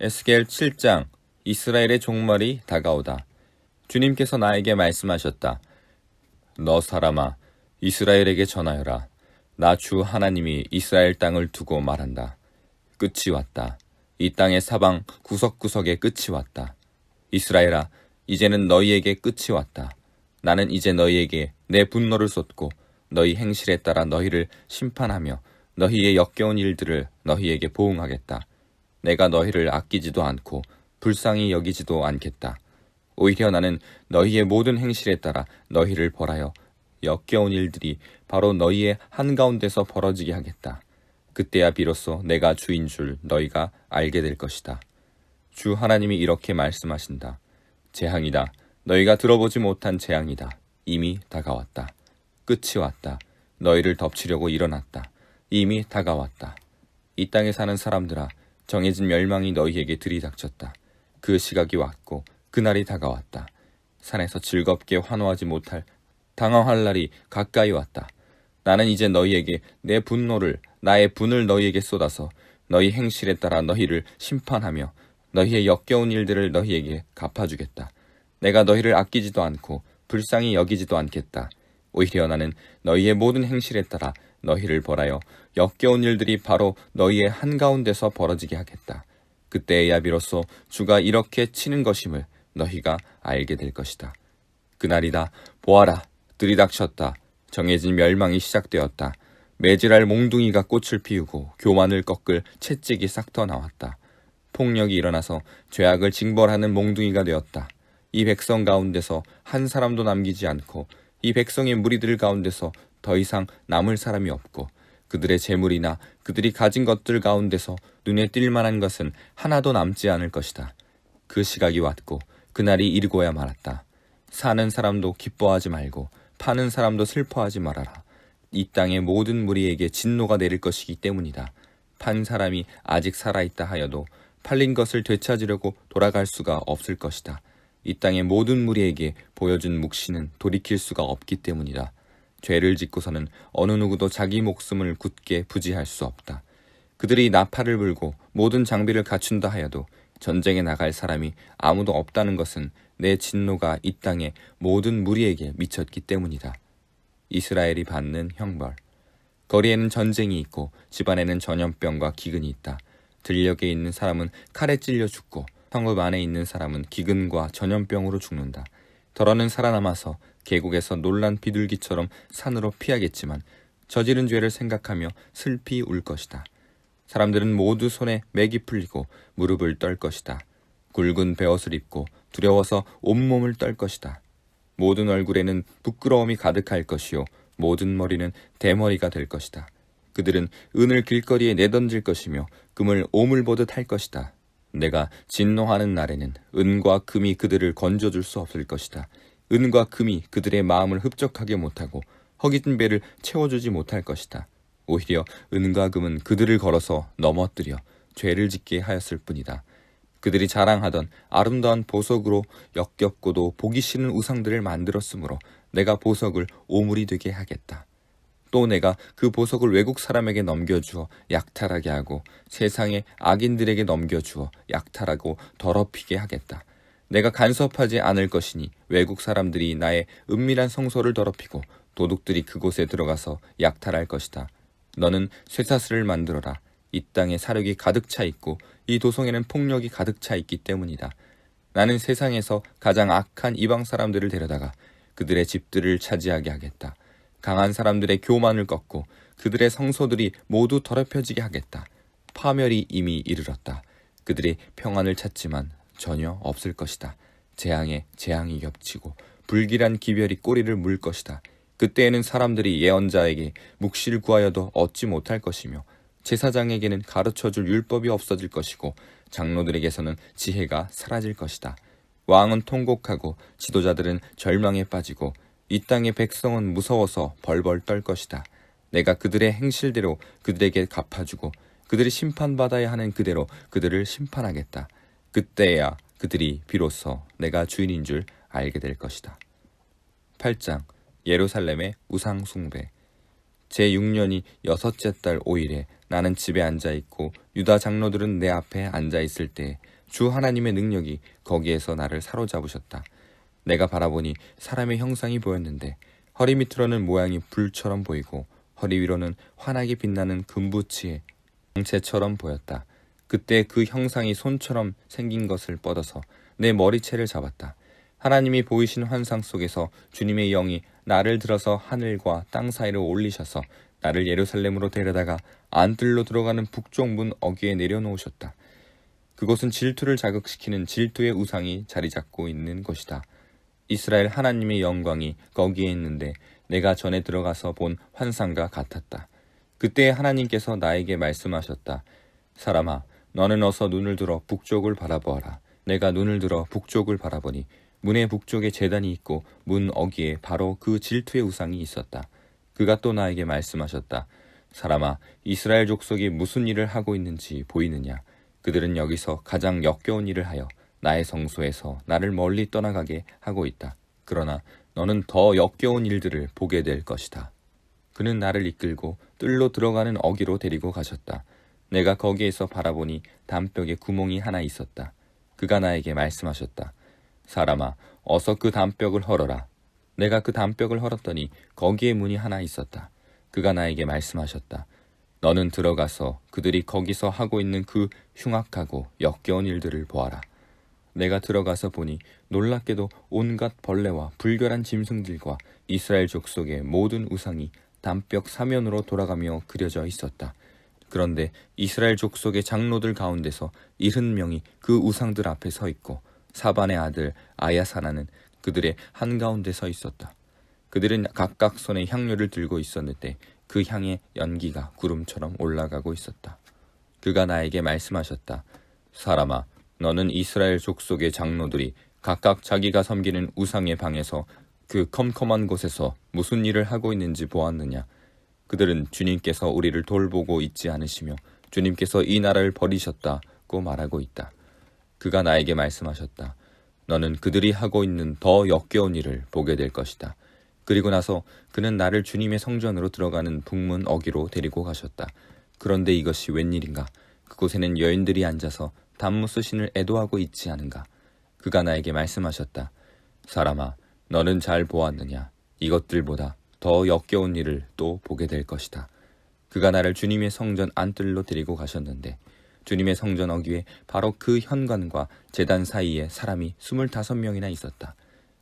에스겔 7장. 이스라엘의 종말이 다가오다. 주님께서 나에게 말씀하셨다. 너 사람아, 이스라엘에게 전하여라. 나 주 하나님이 이스라엘 땅을 두고 말한다. 끝이 왔다. 이 땅의 사방 구석구석에 끝이 왔다. 이스라엘아, 이제는 너희에게 끝이 왔다. 나는 이제 너희에게 내 분노를 쏟고 너희 행실에 따라 너희를 심판하며 너희의 역겨운 일들을 너희에게 보응하겠다. 내가 너희를 아끼지도 않고 불쌍히 여기지도 않겠다. 오히려 나는 너희의 모든 행실에 따라 너희를 벌하여 역겨운 일들이 바로 너희의 한가운데서 벌어지게 하겠다. 그때야 비로소 내가 주인 줄 너희가 알게 될 것이다. 주 하나님이 이렇게 말씀하신다. 재앙이다. 너희가 들어보지 못한 재앙이다. 이미 다가왔다. 끝이 왔다. 너희를 덮치려고 일어났다. 이미 다가왔다. 이 땅에 사는 사람들아, 정해진 멸망이 너희에게 들이닥쳤다. 그 시각이 왔고 그날이 다가왔다. 산에서 즐겁게 환호하지 못할 당황할 날이 가까이 왔다. 나는 이제 너희에게 내 분노를, 나의 분을 너희에게 쏟아서 너희 행실에 따라 너희를 심판하며 너희의 역겨운 일들을 너희에게 갚아주겠다. 내가 너희를 아끼지도 않고 불쌍히 여기지도 않겠다. 오히려 나는 너희의 모든 행실에 따라 너희를 벌하여 역겨운 일들이 바로 너희의 한가운데서 벌어지게 하겠다. 그때에야 비로소 주가 이렇게 치는 것임을 너희가 알게 될 것이다. 그날이다. 보아라. 들이닥쳤다. 정해진 멸망이 시작되었다. 매질할 몽둥이가 꽃을 피우고 교만을 꺾을 채찍이 싹 터 나왔다. 폭력이 일어나서 죄악을 징벌하는 몽둥이가 되었다. 이 백성 가운데서 한 사람도 남기지 않고 이 백성의 무리들 가운데서 더 이상 남을 사람이 없고 그들의 재물이나 그들이 가진 것들 가운데서 눈에 띌 만한 것은 하나도 남지 않을 것이다. 그 시각이 왔고 그날이 이르고야 말았다. 사는 사람도 기뻐하지 말고 파는 사람도 슬퍼하지 말아라. 이 땅의 모든 무리에게 진노가 내릴 것이기 때문이다. 판 사람이 아직 살아있다 하여도 팔린 것을 되찾으려고 돌아갈 수가 없을 것이다. 이 땅의 모든 무리에게 보여준 묵시는 돌이킬 수가 없기 때문이다. 죄를 짓고서는 어느 누구도 자기 목숨을 굳게 부지할 수 없다. 그들이 나팔을 불고 모든 장비를 갖춘다 하여도 전쟁에 나갈 사람이 아무도 없다는 것은 내 진노가 이 땅의 모든 무리에게 미쳤기 때문이다. 이스라엘이 받는 형벌. 거리에는 전쟁이 있고 집안에는 전염병과 기근이 있다. 들녘에 있는 사람은 칼에 찔려 죽고 성읍 안에 있는 사람은 기근과 전염병으로 죽는다. 더러는 살아남아서 계곡에서 놀란 비둘기처럼 산으로 피하겠지만 저지른 죄를 생각하며 슬피 울 것이다. 사람들은 모두 손에 맥이 풀리고 무릎을 떨 것이다. 굵은 베옷을 입고 두려워서 온몸을 떨 것이다. 모든 얼굴에는 부끄러움이 가득할 것이요 모든 머리는 대머리가 될 것이다. 그들은 은을 길거리에 내던질 것이며 금을 오물 보듯 할 것이다. 내가 진노하는 날에는 은과 금이 그들을 건져줄 수 없을 것이다. 은과 금이 그들의 마음을 흡족하게 못하고 허기진 배를 채워주지 못할 것이다. 오히려 은과 금은 그들을 걸어서 넘어뜨려 죄를 짓게 하였을 뿐이다. 그들이 자랑하던 아름다운 보석으로 역겹고도 보기 싫은 우상들을 만들었으므로 내가 보석을 오물이 되게 하겠다. 또 내가 그 보석을 외국 사람에게 넘겨주어 약탈하게 하고 세상의 악인들에게 넘겨주어 약탈하고 더럽히게 하겠다. 내가 간섭하지 않을 것이니 외국 사람들이 나의 은밀한 성소를 더럽히고 도둑들이 그곳에 들어가서 약탈할 것이다. 너는 쇠사슬을 만들어라. 이 땅에 사륙이 가득 차 있고 이 도성에는 폭력이 가득 차 있기 때문이다. 나는 세상에서 가장 악한 이방 사람들을 데려다가 그들의 집들을 차지하게 하겠다. 강한 사람들의 교만을 꺾고 그들의 성소들이 모두 더럽혀지게 하겠다. 파멸이 이미 이르렀다. 그들이 평안을 찾지만 전혀 없을 것이다. 재앙에 재앙이 겹치고 불길한 기별이 꼬리를 물 것이다. 그때에는 사람들이 예언자에게 묵시를 구하여도 얻지 못할 것이며 제사장에게는 가르쳐줄 율법이 없어질 것이고 장로들에게서는 지혜가 사라질 것이다. 왕은 통곡하고 지도자들은 절망에 빠지고 이 땅의 백성은 무서워서 벌벌 떨 것이다. 내가 그들의 행실대로 그들에게 갚아주고 그들이 심판받아야 하는 그대로 그들을 심판하겠다. 그때야 그들이 비로소 내가 주인인 줄 알게 될 것이다. 8장. 예루살렘의 우상 숭배. 제6년이 6째 달 5일에 나는 집에 앉아 있고 유다 장로들은 내 앞에 앉아 있을 때 주 하나님의 능력이 거기에서 나를 사로잡으셨다. 내가 바라보니 사람의 형상이 보였는데 허리 밑으로는 모양이 불처럼 보이고 허리 위로는 환하게 빛나는 금부치의 광채처럼 보였다. 그때 그 형상이 손처럼 생긴 것을 뻗어서 내 머리채를 잡았다. 하나님이 보이신 환상 속에서 주님의 영이 나를 들어서 하늘과 땅 사이로 올리셔서 나를 예루살렘으로 데려다가 안뜰로 들어가는 북쪽 문 어귀에 내려놓으셨다. 그곳은 질투를 자극시키는 질투의 우상이 자리 잡고 있는 곳이다. 이스라엘 하나님의 영광이 거기에 있는데 내가 전에 들어가서 본 환상과 같았다. 그때 하나님께서 나에게 말씀하셨다. 사람아, 너는 어서 눈을 들어 북쪽을 바라보아라. 내가 눈을 들어 북쪽을 바라보니 문의 북쪽에 제단이 있고 문 어귀에 바로 그 질투의 우상이 있었다. 그가 또 나에게 말씀하셨다. 사람아, 이스라엘 족속이 무슨 일을 하고 있는지 보이느냐? 그들은 여기서 가장 역겨운 일을 하여 나의 성소에서 나를 멀리 떠나가게 하고 있다. 그러나 너는 더 역겨운 일들을 보게 될 것이다. 그는 나를 이끌고 뜰로 들어가는 어귀로 데리고 가셨다. 내가 거기에서 바라보니 담벽에 구멍이 하나 있었다. 그가 나에게 말씀하셨다. 사람아, 어서 그 담벽을 헐어라. 내가 그 담벽을 헐었더니 거기에 문이 하나 있었다. 그가 나에게 말씀하셨다. 너는 들어가서 그들이 거기서 하고 있는 그 흉악하고 역겨운 일들을 보아라. 내가 들어가서 보니 놀랍게도 온갖 벌레와 불결한 짐승들과 이스라엘 족속의 모든 우상이 담벽 사면으로 돌아가며 그려져 있었다. 그런데 이스라엘 족속의 장로들 가운데서 70명이 그 우상들 앞에 서 있고 사반의 아들 아야사나는 그들의 한가운데 서 있었다. 그들은 각각 손에 향료를 들고 있었는데 그 향의 연기가 구름처럼 올라가고 있었다. 그가 나에게 말씀하셨다. 사람아, 너는 이스라엘 족속의 장로들이 각각 자기가 섬기는 우상의 방에서 그 컴컴한 곳에서 무슨 일을 하고 있는지 보았느냐? 그들은 주님께서 우리를 돌보고 있지 않으시며 주님께서 이 나라를 버리셨다고 말하고 있다. 그가 나에게 말씀하셨다. 너는 그들이 하고 있는 더 역겨운 일을 보게 될 것이다. 그리고 나서 그는 나를 주님의 성전으로 들어가는 북문 어귀로 데리고 가셨다. 그런데 이것이 웬일인가? 그곳에는 여인들이 앉아서 단무스 신을 애도하고 있지 않은가? 그가 나에게 말씀하셨다. 사람아, 너는 잘 보았느냐? 이것들보다 더 역겨운 일을 또 보게 될 것이다. 그가 나를 주님의 성전 안뜰로 데리고 가셨는데 주님의 성전 어귀에 바로 그 현관과 제단 사이에 사람이 25명이나 있었다.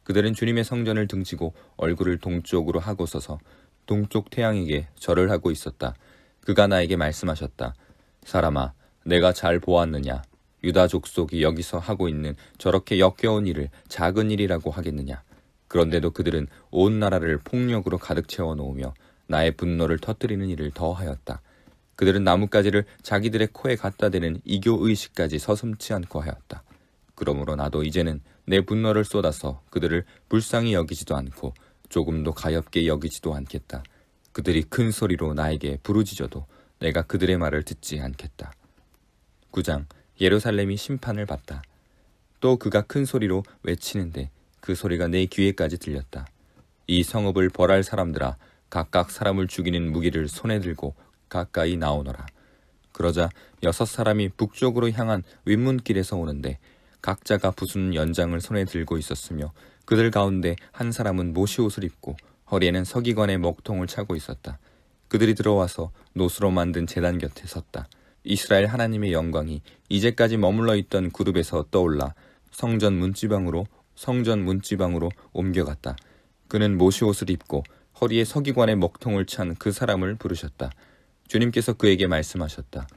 그들은 주님의 성전을 등지고 얼굴을 동쪽으로 하고 서서 동쪽 태양에게 절을 하고 있었다. 그가 나에게 말씀하셨다. 사람아, 내가 잘 보았느냐? 유다 족속이 여기서 하고 있는 저렇게 역겨운 일을 작은 일이라고 하겠느냐? 그런데도 그들은 온 나라를 폭력으로 가득 채워 놓으며 나의 분노를 터뜨리는 일을 더하였다. 그들은 나뭇가지를 자기들의 코에 갖다 대는 이교의식까지 서슴지 않고 하였다. 그러므로 나도 이제는 내 분노를 쏟아서 그들을 불쌍히 여기지도 않고 조금도 가엾게 여기지도 않겠다. 그들이 큰 소리로 나에게 부르짖어도 내가 그들의 말을 듣지 않겠다. 9장. 예루살렘이 심판을 받다. 또 그가 큰 소리로 외치는데 그 소리가 내 귀에까지 들렸다. 이 성읍을 벌할 사람들아, 각각 사람을 죽이는 무기를 손에 들고 가까이 나오너라. 그러자 6사람이 북쪽으로 향한 윗문길에서 오는데 각자가 부순 연장을 손에 들고 있었으며 그들 가운데 한 사람은 모시옷을 입고 허리에는 서기관의 먹통을 차고 있었다. 그들이 들어와서 노수로 만든 제단 곁에 섰다. 이스라엘 하나님의 영광이 이제까지 머물러 있던 그룹에서 떠올라 성전 문지방으로 옮겨갔다. 그는 모시옷을 입고 허리에 서기관의 먹통을 찬 그 사람을 부르셨다. 주님께서 그에게 말씀하셨다.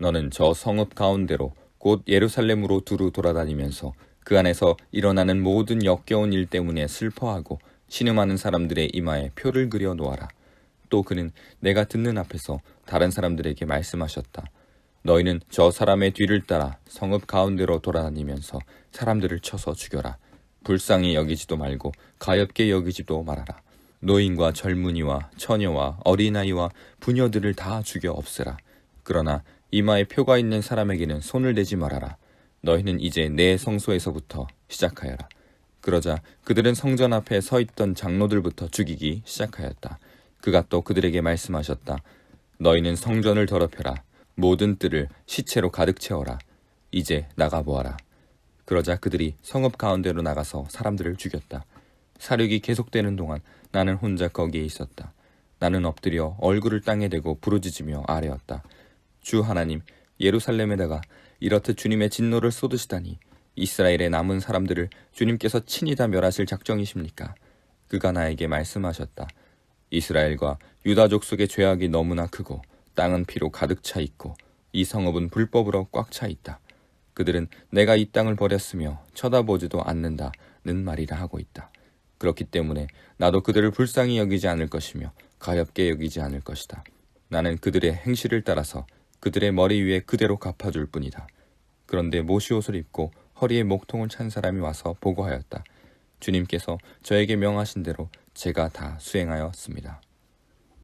너는 저 성읍 가운데로 곧 예루살렘으로 두루 돌아다니면서 그 안에서 일어나는 모든 역겨운 일 때문에 슬퍼하고 신음하는 사람들의 이마에 표를 그려 놓아라. 또 그는 내가 듣는 앞에서 다른 사람들에게 말씀하셨다. 너희는 저 사람의 뒤를 따라 성읍 가운데로 돌아다니면서 사람들을 쳐서 죽여라. 불쌍히 여기지도 말고 가엾게 여기지도 말아라. 노인과 젊은이와 처녀와 어린아이와 부녀들을 다 죽여 없애라. 그러나 이마에 표가 있는 사람에게는 손을 대지 말아라. 너희는 이제 내 성소에서부터 시작하여라. 그러자 그들은 성전 앞에 서 있던 장로들부터 죽이기 시작하였다. 그가 또 그들에게 말씀하셨다. 너희는 성전을 더럽혀라. 모든 뜰을 시체로 가득 채워라. 이제 나가보아라. 그러자 그들이 성읍 가운데로 나가서 사람들을 죽였다. 사륙이 계속되는 동안 나는 혼자 거기에 있었다. 나는 엎드려 얼굴을 땅에 대고 부르짖으며 아뢰었다. 주 하나님, 예루살렘에다가 이렇듯 주님의 진노를 쏟으시다니 이스라엘의 남은 사람들을 주님께서 친히 다 멸하실 작정이십니까? 그가 나에게 말씀하셨다. 이스라엘과 유다 족속의 죄악이 너무나 크고 땅은 피로 가득 차 있고 이 성읍은 불법으로 꽉 차 있다. 그들은 내가 이 땅을 버렸으며 쳐다보지도 않는다는 말이라 하고 있다. 그렇기 때문에 나도 그들을 불쌍히 여기지 않을 것이며 가엾게 여기지 않을 것이다. 나는 그들의 행실을 따라서 그들의 머리 위에 그대로 갚아줄 뿐이다. 그런데 모시옷을 입고 허리에 목통을 찬 사람이 와서 보고하였다. 주님께서 저에게 명하신 대로 제가 다 수행하였습니다.